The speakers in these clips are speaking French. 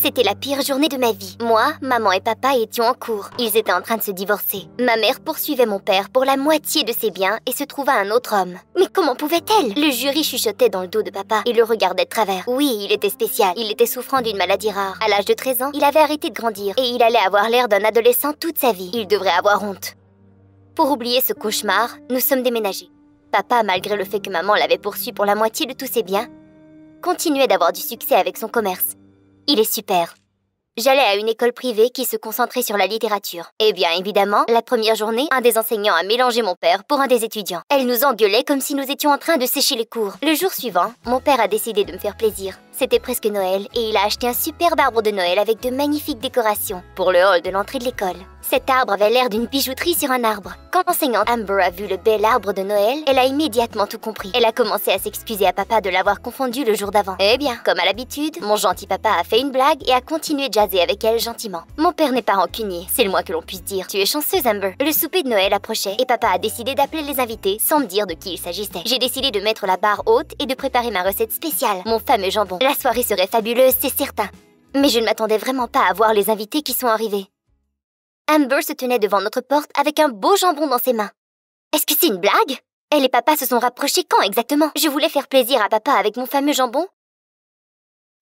C'était la pire journée de ma vie. Moi, maman et papa étions en cours. Ils étaient en train de se divorcer. Ma mère poursuivait mon père pour la moitié de ses biens et se trouva un autre homme. Mais comment pouvait-elle? Le jury chuchotait dans le dos de papa et le regardait de travers. Oui, il était spécial. Il était souffrant d'une maladie rare. À l'âge de 13 ans, il avait arrêté de grandir et il allait avoir l'air d'un adolescent toute sa vie. Il devrait avoir honte. Pour oublier ce cauchemar, nous sommes déménagés. Papa, malgré le fait que maman l'avait poursuivi pour la moitié de tous ses biens, continuait d'avoir du succès avec son commerce. Il est super. J'allais à une école privée qui se concentrait sur la littérature. Et bien évidemment, la première journée, un des enseignants a mélangé mon père pour un des étudiants. Elle nous engueulait comme si nous étions en train de sécher les cours. Le jour suivant, mon père a décidé de me faire plaisir. C'était presque Noël et il a acheté un superbe arbre de Noël avec de magnifiques décorations pour le hall de l'entrée de l'école. Cet arbre avait l'air d'une bijouterie sur un arbre. Quand l'enseignante Amber a vu le bel arbre de Noël, elle a immédiatement tout compris. Elle a commencé à s'excuser à papa de l'avoir confondu le jour d'avant. Eh bien, comme à l'habitude, mon gentil papa a fait une blague et a continué de jaser avec elle gentiment. Mon père n'est pas rancunier, c'est le moins que l'on puisse dire. Tu es chanceuse, Amber. Le souper de Noël approchait et papa a décidé d'appeler les invités sans me dire de qui il s'agissait. J'ai décidé de mettre la barre haute et de préparer ma recette spéciale, mon fameux jambon. La soirée serait fabuleuse, c'est certain. Mais je ne m'attendais vraiment pas à voir les invités qui sont arrivés. Amber se tenait devant notre porte avec un beau jambon dans ses mains. Est-ce que c'est une blague? Elle et papa se sont rapprochés quand exactement? Je voulais faire plaisir à papa avec mon fameux jambon.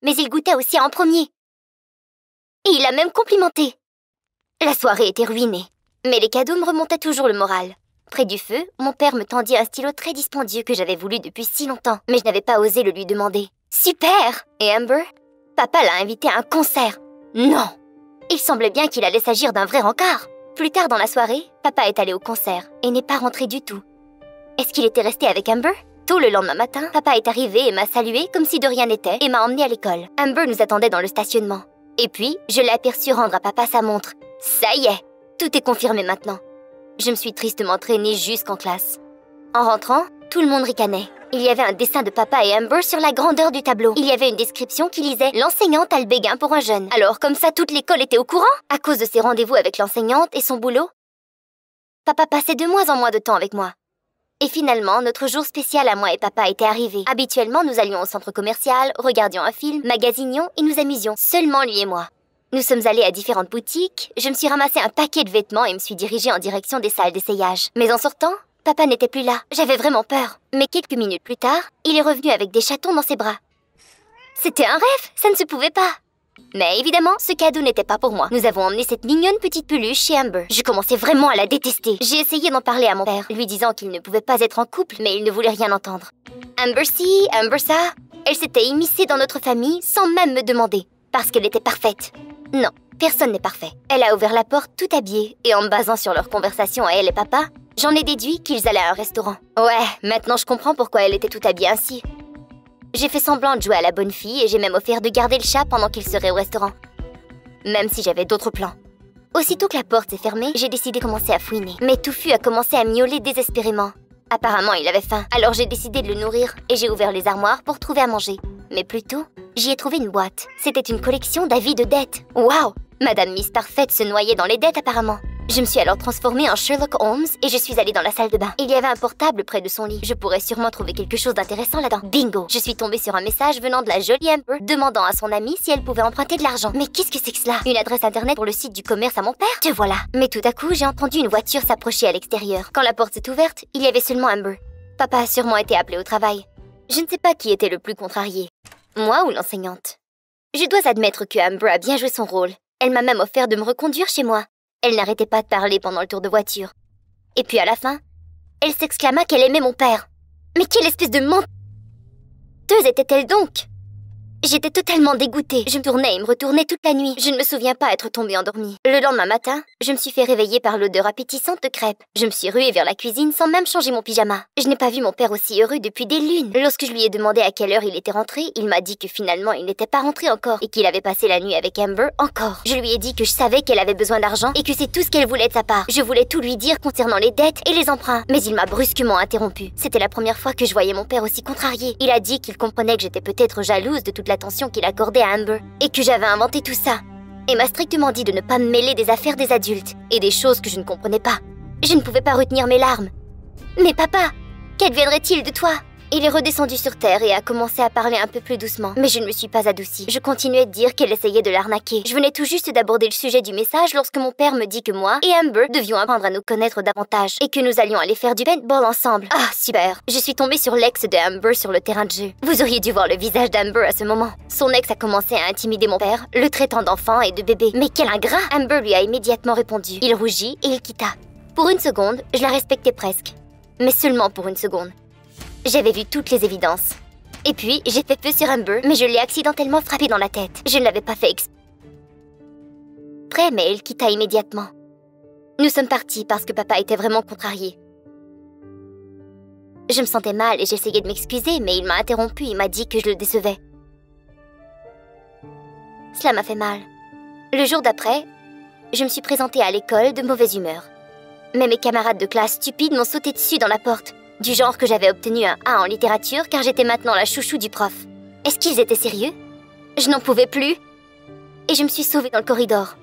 Mais il goûtait aussi en premier. Et il a même complimenté. La soirée était ruinée. Mais les cadeaux me remontaient toujours le moral. Près du feu, mon père me tendit un stylo très dispendieux que j'avais voulu depuis si longtemps. Mais je n'avais pas osé le lui demander. Super! Et Amber? Papa l'a invité à un concert. Non! Il semblait bien qu'il allait s'agir d'un vrai rencard. Plus tard dans la soirée, papa est allé au concert et n'est pas rentré du tout. Est-ce qu'il était resté avec Amber? Tôt le lendemain matin, papa est arrivé et m'a salué comme si de rien n'était et m'a emmené à l'école. Amber nous attendait dans le stationnement. Et puis, je l'ai aperçu rendre à papa sa montre. Ça y est, tout est confirmé maintenant. Je me suis tristement traînée jusqu'en classe. En rentrant, tout le monde ricanait. Il y avait un dessin de papa et Amber sur la grandeur du tableau. Il y avait une description qui lisait « L'enseignante a le béguin pour un jeune ». Alors comme ça, toute l'école était au courant. À cause de ses rendez-vous avec l'enseignante et son boulot, papa passait de moins en moins de temps avec moi. Et finalement, notre jour spécial à moi et papa était arrivé. Habituellement, nous allions au centre commercial, regardions un film, magasinions et nous amusions. Seulement lui et moi. Nous sommes allés à différentes boutiques, je me suis ramassé un paquet de vêtements et me suis dirigée en direction des salles d'essayage. Mais en sortant, papa n'était plus là. J'avais vraiment peur. Mais quelques minutes plus tard, il est revenu avec des chatons dans ses bras. C'était un rêve, ça ne se pouvait pas. Mais évidemment, ce cadeau n'était pas pour moi. Nous avons emmené cette mignonne petite peluche chez Amber. Je commençais vraiment à la détester. J'ai essayé d'en parler à mon père, lui disant qu'il ne pouvait pas être en couple, mais il ne voulait rien entendre. Amber ci, Amber ça. Elle s'était immiscée dans notre famille sans même me demander, parce qu'elle était parfaite. Non, personne n'est parfait. Elle a ouvert la porte tout habillée, et en me basant sur leur conversation à elle et papa, j'en ai déduit qu'ils allaient à un restaurant. Ouais, maintenant je comprends pourquoi elle était tout habillée ainsi. J'ai fait semblant de jouer à la bonne fille et j'ai même offert de garder le chat pendant qu'il serait au restaurant. Même si j'avais d'autres plans. Aussitôt que la porte s'est fermée, j'ai décidé de commencer à fouiner. Mais Touffu a commencé à miauler désespérément. Apparemment, il avait faim. Alors j'ai décidé de le nourrir et j'ai ouvert les armoires pour trouver à manger. Mais plutôt, j'y ai trouvé une boîte. C'était une collection d'avis de dettes. Waouh! Madame Miss Parfaite se noyait dans les dettes apparemment. Je me suis alors transformée en Sherlock Holmes et je suis allée dans la salle de bain. Il y avait un portable près de son lit. Je pourrais sûrement trouver quelque chose d'intéressant là-dedans. Bingo! Je suis tombée sur un message venant de la jolie Amber demandant à son amie si elle pouvait emprunter de l'argent. Mais qu'est-ce que c'est que cela? Une adresse internet pour le site du commerce à mon père? Te voilà! Mais tout à coup, j'ai entendu une voiture s'approcher à l'extérieur. Quand la porte s'est ouverte, il y avait seulement Amber. Papa a sûrement été appelé au travail. Je ne sais pas qui était le plus contrarié. Moi ou l'enseignante? Je dois admettre que Amber a bien joué son rôle. Elle m'a même offert de me reconduire chez moi. Elle n'arrêtait pas de parler pendant le tour de voiture. Et puis à la fin, elle s'exclama qu'elle aimait mon père. Mais quelle espèce de menteuse était-elle donc? J'étais totalement dégoûtée. Je me tournais et me retournais toute la nuit. Je ne me souviens pas être tombée endormie. Le lendemain matin, je me suis fait réveiller par l'odeur appétissante de crêpes. Je me suis ruée vers la cuisine sans même changer mon pyjama. Je n'ai pas vu mon père aussi heureux depuis des lunes. Lorsque je lui ai demandé à quelle heure il était rentré, il m'a dit que finalement il n'était pas rentré encore et qu'il avait passé la nuit avec Amber encore. Je lui ai dit que je savais qu'elle avait besoin d'argent et que c'est tout ce qu'elle voulait de sa part. Je voulais tout lui dire concernant les dettes et les emprunts. Mais il m'a brusquement interrompu. C'était la première fois que je voyais mon père aussi contrarié. Il a dit qu'il comprenait que j'étais peut-être jalouse de toute l'attention qu'il accordait à Amber et que j'avais inventé tout ça. Et m'a strictement dit de ne pas me mêler des affaires des adultes et des choses que je ne comprenais pas. Je ne pouvais pas retenir mes larmes. Mais papa, qu'adviendrait-il de toi? Il est redescendu sur Terre et a commencé à parler un peu plus doucement. Mais je ne me suis pas adoucie. Je continuais de dire qu'elle essayait de l'arnaquer. Je venais tout juste d'aborder le sujet du message lorsque mon père me dit que moi et Amber devions apprendre à nous connaître davantage et que nous allions aller faire du paintball ensemble. Ah, super! Je suis tombée sur l'ex de Amber sur le terrain de jeu. Vous auriez dû voir le visage d'Amber à ce moment. Son ex a commencé à intimider mon père, le traitant d'enfant et de bébé. Mais quel ingrat! Amber lui a immédiatement répondu. Il rougit et il quitta. Pour une seconde, je la respectais presque. Mais seulement pour une seconde. J'avais vu toutes les évidences. Et puis, j'ai fait feu sur Amber, mais je l'ai accidentellement frappée dans la tête. Je ne l'avais pas fait exprès, mais elle quitta immédiatement. Nous sommes partis parce que papa était vraiment contrarié. Je me sentais mal et j'essayais de m'excuser, mais il m'a interrompu et m'a dit que je le décevais. Cela m'a fait mal. Le jour d'après, je me suis présentée à l'école de mauvaise humeur. Mais mes camarades de classe stupides m'ont sauté dessus dans la porte. Du genre que j'avais obtenu un A en littérature car j'étais maintenant la chouchou du prof. Est-ce qu'ils étaient sérieux? Je n'en pouvais plus. Et je me suis sauvée dans le corridor.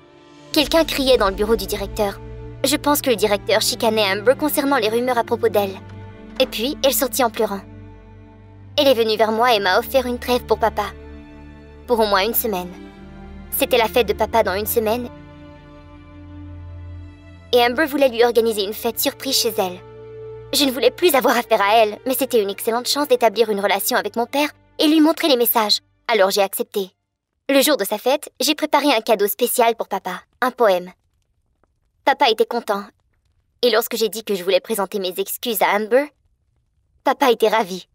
Quelqu'un criait dans le bureau du directeur. Je pense que le directeur chicanait Amber concernant les rumeurs à propos d'elle. Et puis, elle sortit en pleurant. Elle est venue vers moi et m'a offert une trêve pour papa. Pour au moins une semaine. C'était la fête de papa dans une semaine. Et Amber voulait lui organiser une fête surprise chez elle. Je ne voulais plus avoir affaire à elle, mais c'était une excellente chance d'établir une relation avec mon père et lui montrer les messages. Alors j'ai accepté. Le jour de sa fête, j'ai préparé un cadeau spécial pour papa, un poème. Papa était content. Et lorsque j'ai dit que je voulais présenter mes excuses à Amber, papa était ravi.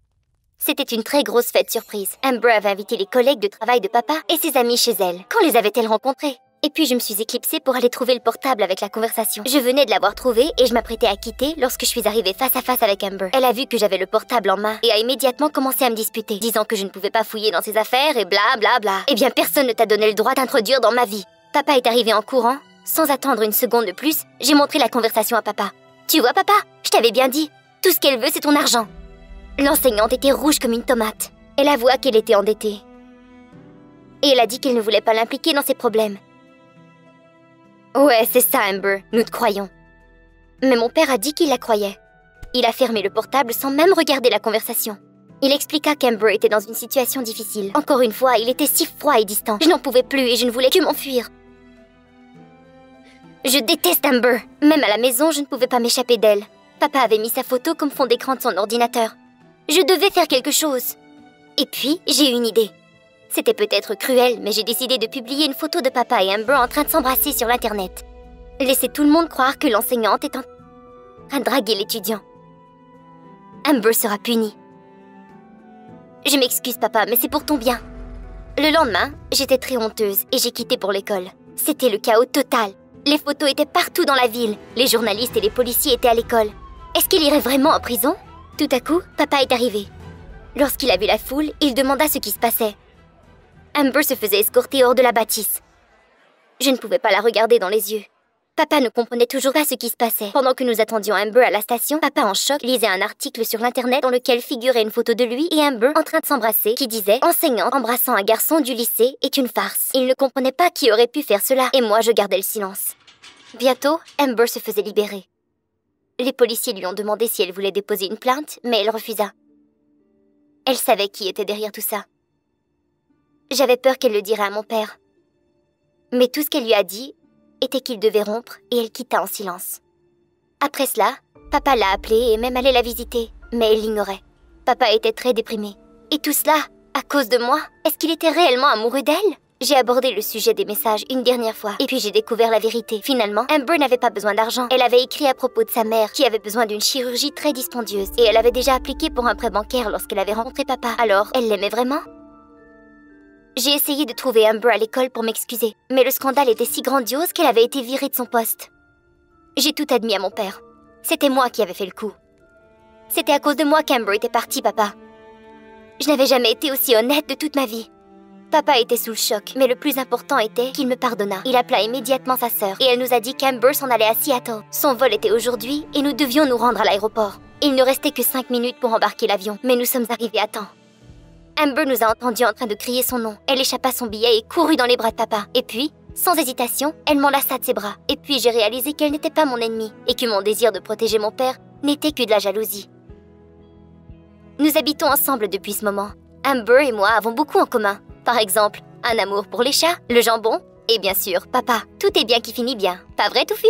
C'était une très grosse fête surprise. Amber avait invité les collègues de travail de papa et ses amis chez elle. Quand les avait-elle rencontrés? Et puis je me suis éclipsée pour aller trouver le portable avec la conversation. Je venais de l'avoir trouvé et je m'apprêtais à quitter lorsque je suis arrivée face à face avec Amber. Elle a vu que j'avais le portable en main et a immédiatement commencé à me disputer, disant que je ne pouvais pas fouiller dans ses affaires et bla bla bla. Eh bien, personne ne t'a donné le droit d'introduire dans ma vie. Papa est arrivé en courant. Sans attendre une seconde de plus, j'ai montré la conversation à papa. Tu vois, papa, je t'avais bien dit. Tout ce qu'elle veut, c'est ton argent. L'enseignante était rouge comme une tomate. Elle avoua qu'elle était endettée. Et elle a dit qu'elle ne voulait pas l'impliquer dans ses problèmes. Ouais, c'est ça, Amber, nous te croyons. Mais mon père a dit qu'il la croyait. Il a fermé le portable sans même regarder la conversation. Il expliqua qu'Amber était dans une situation difficile. Encore une fois, il était si froid et distant. Je n'en pouvais plus et je ne voulais que m'enfuir. Je déteste Amber. Même à la maison, je ne pouvais pas m'échapper d'elle. Papa avait mis sa photo comme fond d'écran de son ordinateur. Je devais faire quelque chose. Et puis, j'ai eu une idée. C'était peut-être cruel, mais j'ai décidé de publier une photo de papa et Amber en train de s'embrasser sur l'internet. Laisser tout le monde croire que l'enseignante est en train de draguer l'étudiant. Amber sera punie. Je m'excuse, papa, mais c'est pour ton bien. Le lendemain, j'étais très honteuse et j'ai quitté pour l'école. C'était le chaos total. Les photos étaient partout dans la ville. Les journalistes et les policiers étaient à l'école. Est-ce qu'il irait vraiment en prison? Tout à coup, papa est arrivé. Lorsqu'il a vu la foule, il demanda ce qui se passait. Amber se faisait escorter hors de la bâtisse. Je ne pouvais pas la regarder dans les yeux. Papa ne comprenait toujours pas ce qui se passait. Pendant que nous attendions Amber à la station, papa en choc lisait un article sur l'internet dans lequel figurait une photo de lui et Amber en train de s'embrasser qui disait « Enseignante embrassant un garçon du lycée est une farce ». Il ne comprenait pas qui aurait pu faire cela et moi je gardais le silence. Bientôt, Amber se faisait libérer. Les policiers lui ont demandé si elle voulait déposer une plainte, mais elle refusa. Elle savait qui était derrière tout ça. J'avais peur qu'elle le dirait à mon père. Mais tout ce qu'elle lui a dit était qu'il devait rompre et elle quitta en silence. Après cela, papa l'a appelée et même allait la visiter, mais elle l'ignorait. Papa était très déprimé. Et tout cela, à cause de moi? Est-ce qu'il était réellement amoureux d'elle? J'ai abordé le sujet des messages une dernière fois, et puis j'ai découvert la vérité. Finalement, Amber n'avait pas besoin d'argent. Elle avait écrit à propos de sa mère, qui avait besoin d'une chirurgie très dispendieuse, et elle avait déjà appliqué pour un prêt bancaire lorsqu'elle avait rencontré papa. Alors, elle l'aimait vraiment? J'ai essayé de trouver Amber à l'école pour m'excuser, mais le scandale était si grandiose qu'elle avait été virée de son poste. J'ai tout admis à mon père. C'était moi qui avais fait le coup. C'était à cause de moi qu'Amber était partie, papa. Je n'avais jamais été aussi honnête de toute ma vie. Papa était sous le choc, mais le plus important était qu'il me pardonna. Il appela immédiatement sa sœur, et elle nous a dit qu'Amber s'en allait à Seattle. Son vol était aujourd'hui, et nous devions nous rendre à l'aéroport. Il ne restait que 5 minutes pour embarquer l'avion, mais nous sommes arrivés à temps. Amber nous a entendus en train de crier son nom. Elle échappa son billet et courut dans les bras de papa. Et puis, sans hésitation, elle m'enlaça de ses bras. Et puis j'ai réalisé qu'elle n'était pas mon ennemie, et que mon désir de protéger mon père n'était que de la jalousie. Nous habitons ensemble depuis ce moment. Amber et moi avons beaucoup en commun. Par exemple, un amour pour les chats, le jambon et bien sûr, papa. Tout est bien qui finit bien. Pas vrai, Touffu?